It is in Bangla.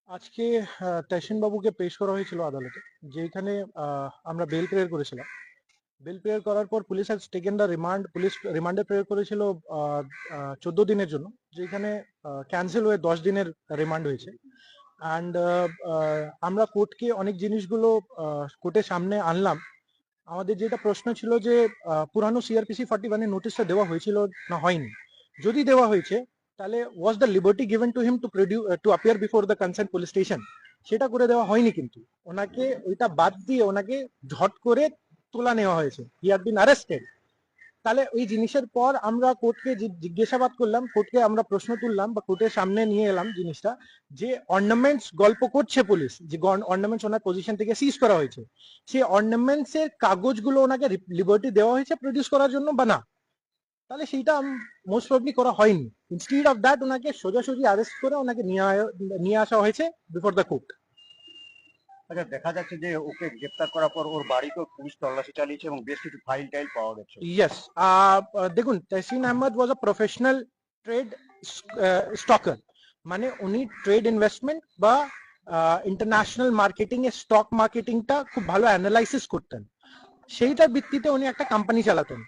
আজকে তহসিন বাবুকে পেশ করা হয়েছিল আদালতে, যেখানে আমরা বেল প্রেয়ার করেছিলাম। বেল প্রেয়ার করার পর police has taken the remand. Police রিমান্ডে প্রেয়ার করেছিল 14 দিনের জন্য, যেখানে ক্যান্সেল হয়ে 10 দিনের রিমান্ড হয়েছে। অ্যান্ড আমরা কোর্টকে অনেক জিনিসগুলো কোর্টের সামনে আনলাম। আমাদের যেটা প্রশ্ন ছিল যে পুরানো সিআরপিসি 41 নোটিশটা দেওয়া হয়েছিল না হয়নি। যদি দেওয়া হয়েছে তাহলে was the liberty given to him to appear before the concern police station, সেটা করে দেওয়া হয়নি। কিন্তু ওনাকে ওইটা বাদ দিয়ে ওনাকে ঝট করে তোলা নেওয়া হয়েছে। He had been arrested. তাহলে ওই জিনিসের পর আমরা কোর্টকে জিজ্ঞাসাবাদ করলাম, কোর্টকে আমরা প্রশ্ন তুললাম বা কোর্টের সামনে নিয়ে এলাম জিনিসটা, যে অর্নামেন্টস গল্প করছে পুলিশ, যে অর্নামেন্টস ওনার পজিশন থেকে সিজ করা হয়েছে, সেই অর্নামেন্টস এর কাগজগুলো ওনাকে লিবার্টি দেওয়া হয়েছে প্রডিউস করার জন্য বা না। তাহলে সেইটা মোস্ট প্রবলি করা হয়নি। ইনস্টিড অফ দ্যাট ওনাকে সোজাসুজি অ্যারেস্ট করে ওনাকে নিয়ে আসা হয়েছে বিফোর দ্য কোর্ট। আচ্ছা, দেখা যাচ্ছে যে ওকে গ্রেপ্তার করার পর ওর বাড়িতেও পুলিশ তল্লাশি চালিয়েছে এবং বেশ কিছু ফাইল টাইল পাওয়া গেছে। ইয়েস, দেখুন, তহসিন আহমদ ওয়াজ আ প্রফেশনাল ট্রেড স্টকার। মানে উনি ট্রেড ইনভেস্টমেন্ট বা ইন্টারন্যাশনাল মার্কেটিং এর স্টক মার্কেটিংটা খুব ভালো অ্যানালাইসিস করতেন। সেইটার ভিত্তিতে উনি একটা কোম্পানি চালাতেন।